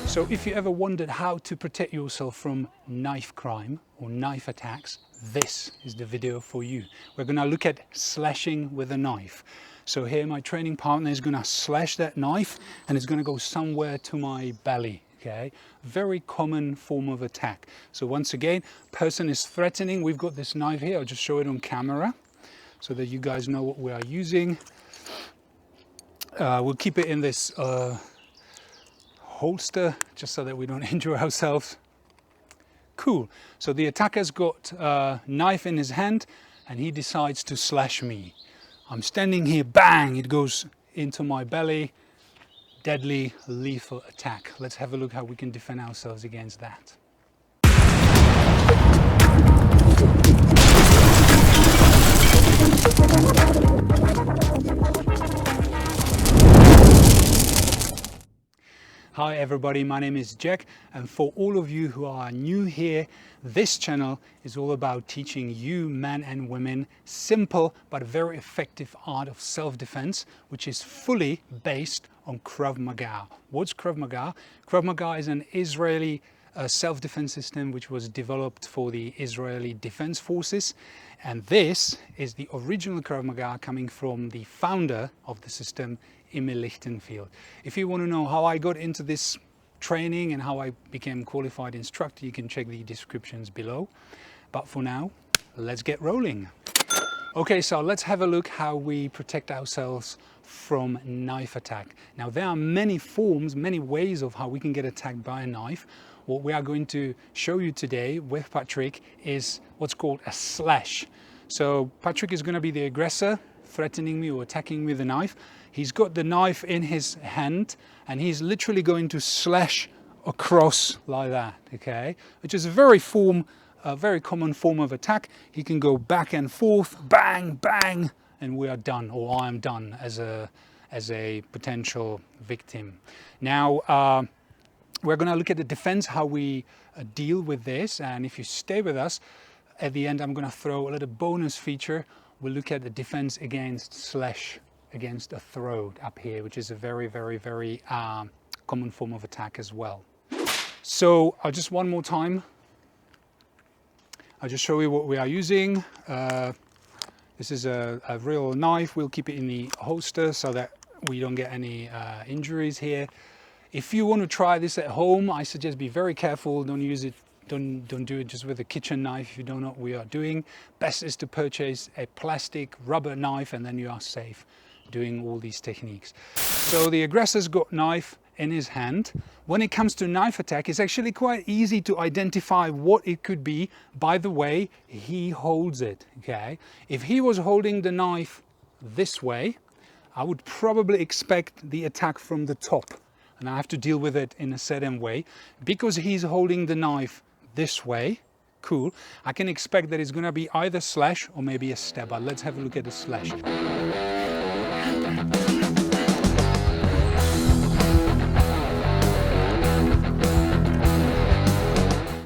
So if you ever wondered how to protect yourself from knife crime or knife attacks, this is the video for you. We're going to look at slashing with a knife. So here my training partner is going to slash that knife and it's going to go somewhere to my belly. Okay, very common form of attack. So once again, person is threatening. We've got this knife here. I'll just show it on camera so that you guys know what we are using. We'll keep it in this holster just so that we don't injure ourselves. Cool. So the attacker's got a knife in his hand and he decides to slash me. I'm standing here, bang, it goes into my belly. Deadly, lethal attack. Let's have a look how we can defend ourselves against that. Hi everybody, my name is Jack, and for all of you who are new here, this channel is all about teaching you men and women simple but very effective art of self-defense, which is fully based on Krav Maga. What's Krav Maga? Krav Maga is an Israeli self-defense system which was developed for the Israeli Defense Forces, and this is the original Krav Maga coming from the founder of the system, Emil Lichtenfeld. If you want to know how I got into this training and how I became qualified instructor, you can check the descriptions below. But for now, let's get rolling. Okay, so let's have a look how we protect ourselves from knife attack. Now there are many forms, many ways of how we can get attacked by a knife. What we are going to show you today with Patrick is what's called a slash. So Patrick is going to be the aggressor, threatening me or attacking me with a knife. He's got the knife in his hand and he's literally going to slash across like that, okay? Which is a very common form of attack. He can go back and forth, bang, bang, and we are done, or I am done as a potential victim. Now, we're going to look at the defense, how we deal with this, and if you stay with us, at the end I'm going to throw a little bonus feature. We'll look at the defense against slash, against a throat up here, which is a very common form of attack as well. So I'll just one more time, I'll just show you what we are using. This is a real knife. We'll keep it in the holster so that we don't get any injuries here. If you want to try this at home, I suggest be very careful. Don't use it. Don't do it just with a kitchen knife if you don't know what we are doing. Best is to purchase a plastic rubber knife and then you are safe doing all these techniques. So the aggressor's got knife in his hand. When it comes to knife attack, it's actually quite easy to identify what it could be by the way he holds it, okay? If he was holding the knife this way, I would probably expect the attack from the top. And I have to deal with it in a certain way. Because he's holding the knife this way, cool, I can expect that it's going to be either slash or maybe a stab. But let's have a look at the slash.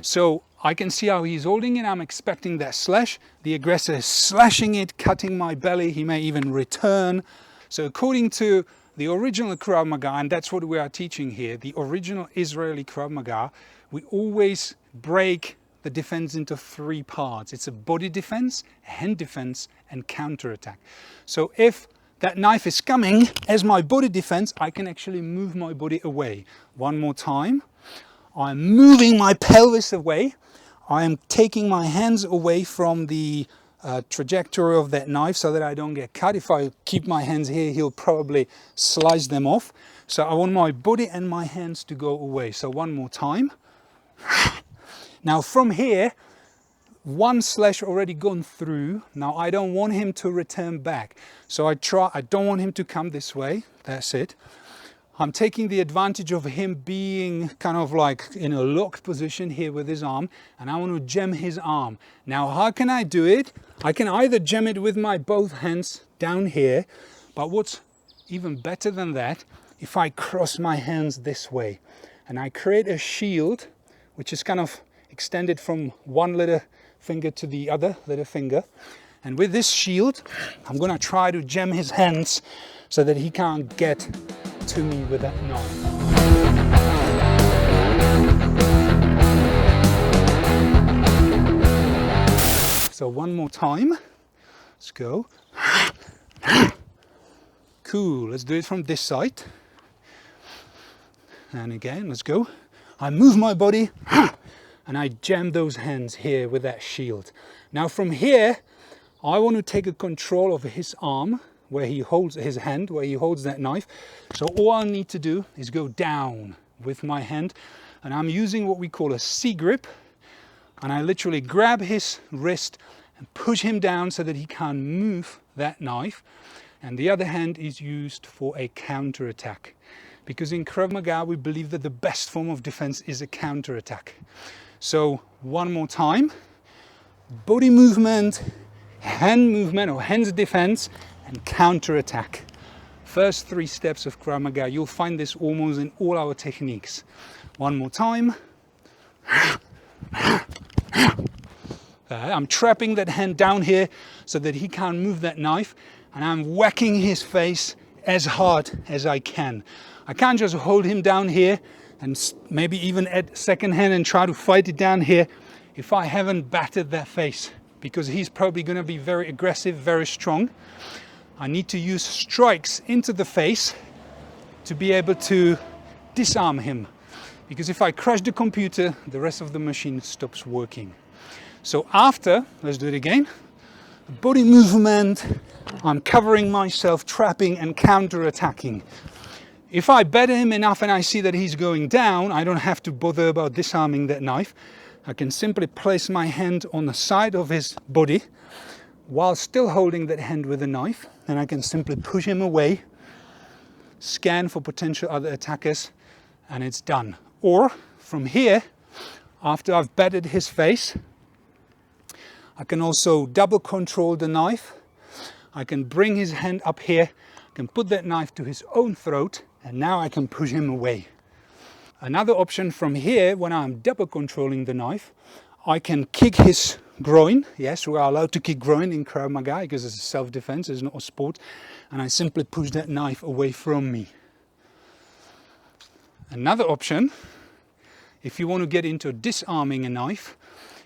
So I can see how he's holding it. I'm expecting that slash. The aggressor is slashing it, cutting my belly. He may even return. So according to the original Krav Maga, and that's what we are teaching here, the original Israeli Krav Maga, we always break the defense into three parts. It's a body defense, hand defense, and counterattack. So if that knife is coming as my body defense, I can actually move my body away. One more time. I'm moving my pelvis away. I am taking my hands away from the trajectory of that knife so that I don't get cut. If I keep my hands here, he'll probably slice them off. So I want my body and my hands to go away. So one more time. Now from here, one slash already gone through. Now I don't want him to return back. So I don't want him to come this way. That's it. I'm taking the advantage of him being kind of like in a locked position here with his arm, and I want to jam his arm. Now, how can I do it? I can either jam it with my both hands down here, but what's even better than that, if I cross my hands this way and I create a shield, which is kind of extended from one little finger to the other little finger. And with this shield, I'm going to try to jam his hands so that he can't get to me with that knife. So one more time. Let's go. Cool. Let's do it from this side. And again, let's go. I move my body and I jam those hands here with that shield. Now from here, I want to take a control of his arm, where he holds his hand, where he holds that knife. So all I need to do is go down with my hand, and I'm using what we call a C grip, and I literally grab his wrist and push him down so that he can't move that knife. And the other hand is used for a counter attack, because in Krav Maga we believe that the best form of defense is a counter attack. So one more time, body movement, hand movement or hands defense, and counter attack. First three steps of Krav Maga. You'll find this almost in all our techniques. One more time. I'm trapping that hand down here so that he can't move that knife, and I'm whacking his face as hard as I can. I can't just hold him down here and maybe even add second hand and try to fight it down here if I haven't battered that face, because he's probably going to be very aggressive, very strong. I need to use strikes into the face to be able to disarm him, because if I crash the computer, the rest of the machine stops working. So after, let's do it again, body movement, I'm covering myself, trapping and counter-attacking. If I batter him enough and I see that he's going down, I don't have to bother about disarming that knife. I can simply place my hand on the side of his body while still holding that hand with a knife, and I can simply push him away, scan for potential other attackers, and it's done. Or from here, after I've battered his face, I can also double control the knife. I can bring his hand up here, I can put that knife to his own throat, and now I can push him away. Another option from here, when I'm double controlling the knife, I can kick his groin. Yes, we are allowed to kick groin in Krav Maga because it's a self-defense, it's not a sport. And I simply push that knife away from me. Another option, if you want to get into disarming a knife,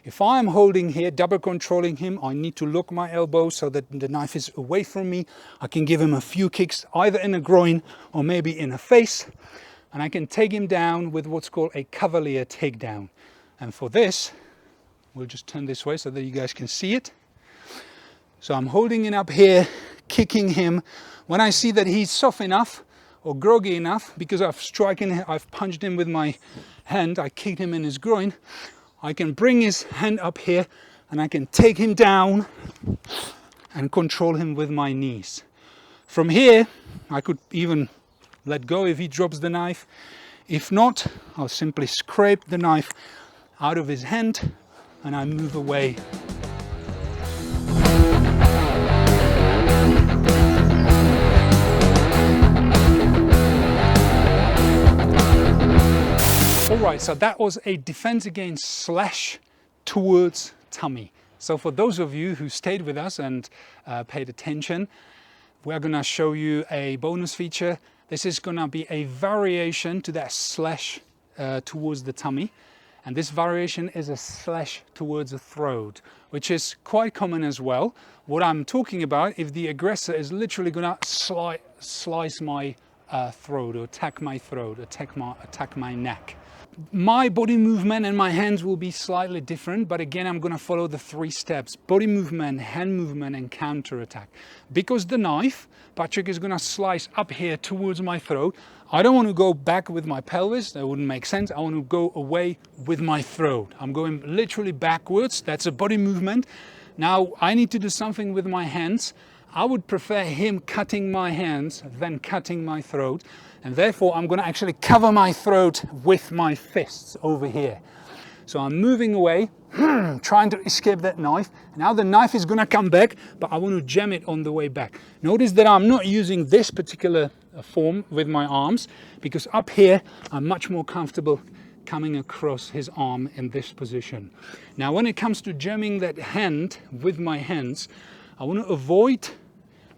if I'm holding here, double controlling him, I need to lock my elbow so that the knife is away from me. I can give him a few kicks, either in the groin or maybe in the face. And I can take him down with what's called a Cavalier takedown. And for this, we'll just turn this way so that you guys can see it. So I'm holding it up here, kicking him. When I see that he's soft enough or groggy enough, because I've punched him with my hand, I kicked him in his groin, I can bring his hand up here and I can take him down and control him with my knees. From here, I could even let go if he drops the knife. If not, I'll simply scrape the knife out of his hand and I move away. Alright, so that was a defense against slash towards tummy. So for those of you who stayed with us and paid attention, we're going to show you a bonus feature. This is going to be a variation to that slash towards the tummy. And this variation is a slash towards the throat, which is quite common as well. What I'm talking about, if the aggressor is literally going to slice my throat, or attack my throat, attack my neck. My body movement and my hands will be slightly different, but again, I'm going to follow the 3 steps: body movement, hand movement, and counter attack. Because the knife, butt cheek is going to slice up here towards my throat. I don't want to go back with my pelvis, that wouldn't make sense. I want to go away with my throat. I'm going literally backwards, that's a body movement. Now I need to do something with my hands. I would prefer him cutting my hands than cutting my throat, and therefore I'm going to actually cover my throat with my fists over here. So I'm moving away, trying to escape that knife. Now the knife is going to come back, but I want to jam it on the way back. Notice that I'm not using this particular form with my arms, because up here I'm much more comfortable coming across his arm in this position. Now when it comes to jamming that hand with my hands, I want to avoid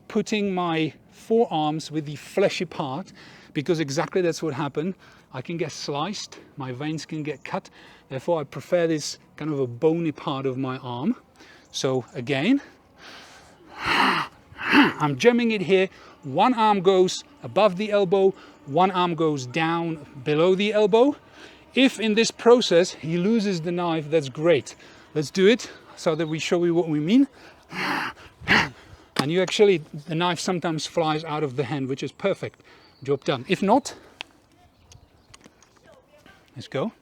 putting my forearms with the fleshy part, because exactly that's what happened. I can get sliced, my veins can get cut. Therefore I prefer this kind of a bony part of my arm. So again, I'm jamming it here. One arm goes above the elbow, one arm goes down below the elbow. If in this process he loses the knife, that's great. Let's do it so that we show you what we mean. And you actually, the knife sometimes flies out of the hand, which is perfect. Job done. If not, let's go.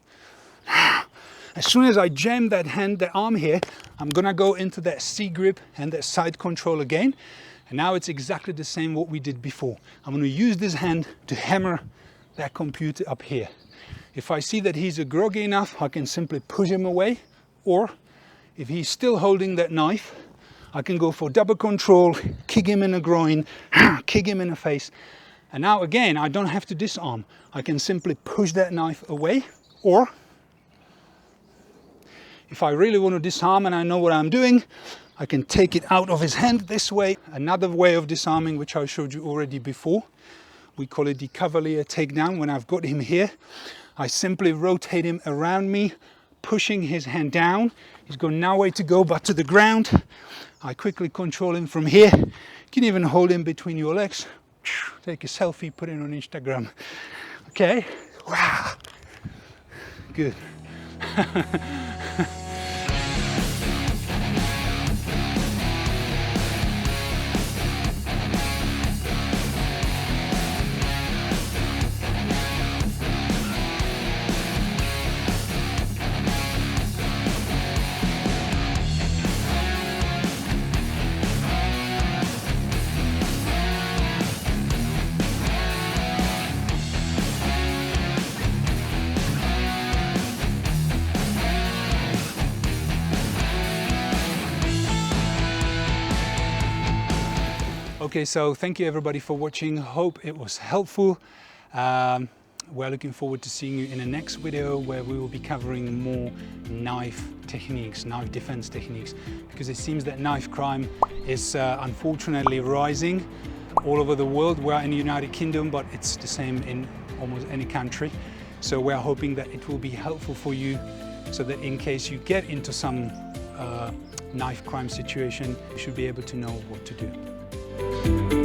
As soon as I jam that hand, the arm here, I'm gonna go into that C grip and that side control again. And now it's exactly the same what we did before. I'm gonna use this hand to hammer that computer up here. If I see that he's groggy enough, I can simply push him away. Or if he's still holding that knife, I can go for double control, kick him in the groin, kick him in the face. And now again, I don't have to disarm. I can simply push that knife away, or if I really want to disarm and I know what I'm doing, I can take it out of his hand this way. Another way of disarming, which I showed you already before. We call it the Cavalier takedown. When I've got him here, I simply rotate him around me, pushing his hand down. He's got nowhere to go but to the ground. I quickly control him from here. You can even hold him between your legs. Take a selfie, put it on Instagram. Okay, wow, good. Okay, so thank you everybody for watching. Hope it was helpful. We're looking forward to seeing you in the next video, where we will be covering more knife techniques, knife defense techniques, because it seems that knife crime is unfortunately rising all over the world. We're in the United Kingdom, but it's the same in almost any country. So we're hoping that it will be helpful for you, so that in case you get into some knife crime situation, you should be able to know what to do.